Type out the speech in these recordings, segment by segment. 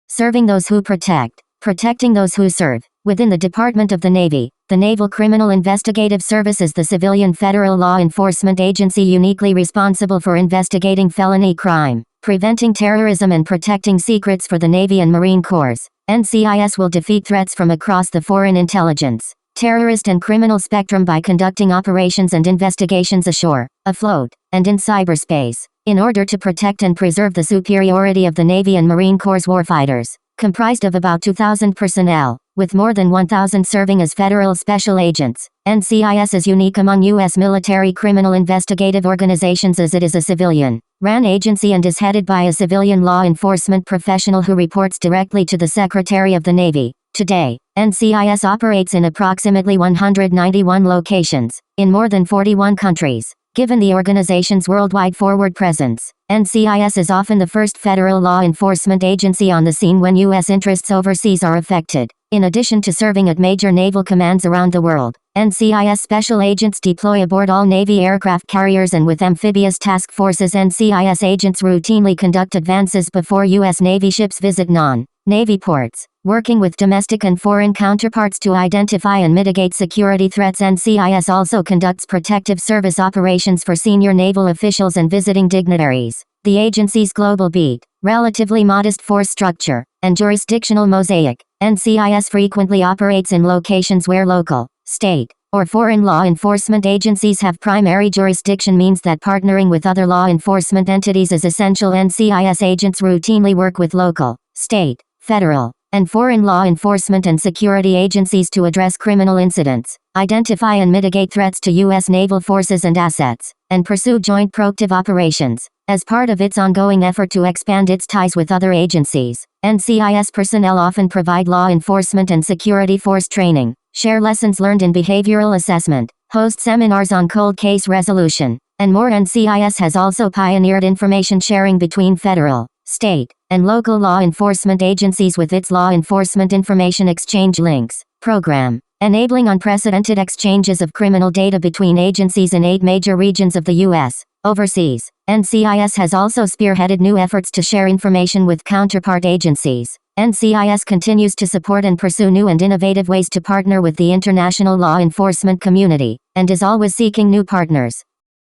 Serving those who protect. Protecting those who serve. Within the Department of the Navy, the Naval Criminal Investigative Service is the civilian federal law enforcement agency uniquely responsible for investigating felony crime, preventing terrorism and protecting secrets for the Navy and Marine Corps. NCIS will defeat threats from across the foreign intelligence, terrorist and criminal spectrum by conducting operations and investigations ashore, afloat, and in cyberspace, in order to protect and preserve the superiority of the Navy and Marine Corps warfighters, comprised of about 2,000 personnel, with more than 1,000 serving as federal special agents. NCIS is unique among U.S. military criminal investigative organizations as it is a civilian-run agency and is headed by a civilian law enforcement professional who reports directly to the Secretary of the Navy. Today, NCIS operates in approximately 191 locations, in more than 41 countries. Given the organization's worldwide forward presence, NCIS is often the first federal law enforcement agency on the scene when U.S. interests overseas are affected. In addition to serving at major naval commands around the world, NCIS special agents deploy aboard all Navy aircraft carriers and with amphibious task forces. NCIS agents routinely conduct advances before U.S. Navy ships visit non-Navy ports, working with domestic and foreign counterparts to identify and mitigate security threats. NCIS also conducts protective service operations for senior naval officials and visiting dignitaries. The agency's global beat, relatively modest force structure, and jurisdictional mosaic. NCIS frequently operates in locations where local, state, or foreign law enforcement agencies have primary jurisdiction means that partnering with other law enforcement entities is essential. NCIS agents routinely work with local, state, federal, and foreign law enforcement and security agencies to address criminal incidents, identify and mitigate threats to U.S. naval forces and assets, and pursue joint proactive operations. As part of its ongoing effort to expand its ties with other agencies, NCIS personnel often provide law enforcement and security force training, share lessons learned in behavioral assessment, host seminars on cold case resolution, and more. NCIS has also pioneered information sharing between federal, state, and local law enforcement agencies with its Law Enforcement Information Exchange Links program, enabling unprecedented exchanges of criminal data between agencies in 8 major regions of the U.S. Overseas, NCIS has also spearheaded new efforts to share information with counterpart agencies. NCIS continues to support and pursue new and innovative ways to partner with the international law enforcement community, and is always seeking new partners.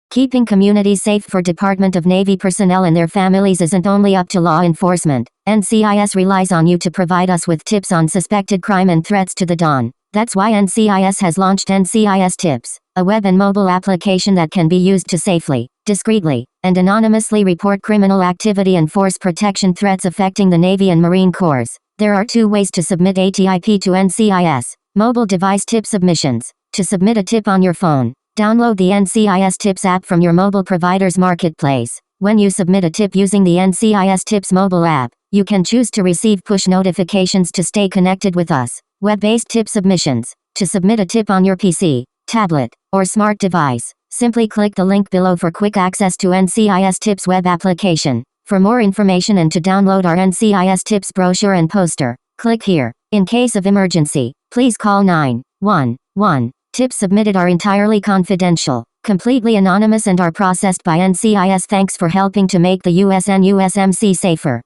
Keeping communities safe for Department of Navy personnel and their families isn't only up to law enforcement. NCIS relies on you to provide us with tips on suspected crime and threats to the dawn. That's why NCIS has launched NCIS Tips, a web and mobile application that can be used to safely, discreetly, and anonymously report criminal activity and force protection threats affecting the Navy and Marine Corps. There are 2 ways to submit a tip to NCIS. Mobile device tip submissions. To submit a tip on your phone, download the NCIS Tips app from your mobile provider's marketplace. When you submit a tip using the NCIS Tips mobile app, you can choose to receive push notifications to stay connected with us. Web-based tip submissions. To submit a tip on your PC, tablet, or smart device, simply click the link below for quick access to NCIS Tips web application. For more information and to download our NCIS Tips brochure and poster, click here. In case of emergency, please call 911. Tips submitted are entirely confidential, completely anonymous and are processed by NCIS. Thanks for helping to make the USN USMC safer.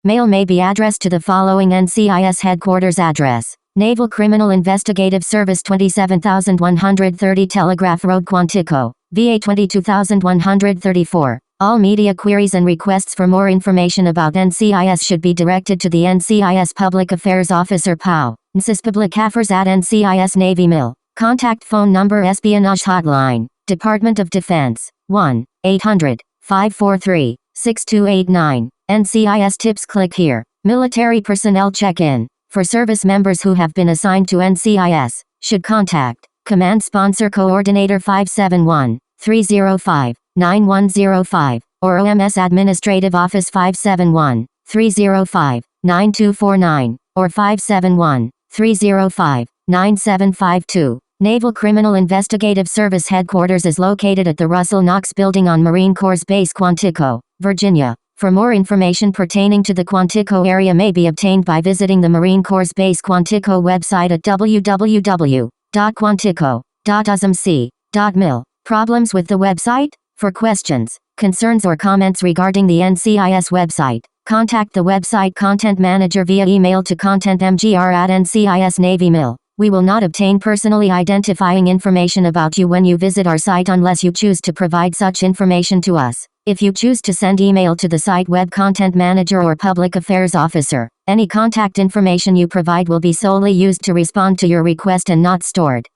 Mail may be addressed to the following NCIS Headquarters address: Naval Criminal Investigative Service 27130 Telegraph Road, Quantico, VA 22134. All media queries and requests for more information about NCIS should be directed to the NCIS Public Affairs Officer POW, NCIS Public Affairs at NCIS Navy Mill. Contact phone number Espionage Hotline, Department of Defense, 1-800-543-6289. NCIS Tips. Click here. Military Personnel Check-in. For service members who have been assigned to NCIS, should contact Command Sponsor Coordinator 571-305-9105, or OMS Administrative Office 571-305-9249, or 571-305-9752. Naval Criminal Investigative Service Headquarters is located at the Russell Knox Building on Marine Corps Base, Quantico, Virginia. For more information pertaining to the Quantico area may be obtained by visiting the Marine Corps Base Quantico website at www.quantico.usmc.mil. Problems with the website? For questions, concerns or comments regarding the NCIS website, Contact the website Content Manager via email to contentmgr@NCIS Navy Mill. We will not obtain personally identifying information about you when you visit our site unless you choose to provide such information to us. If you choose to send email to the site Web Content Manager or Public Affairs Officer, any contact information you provide will be solely used to respond to your request and not stored.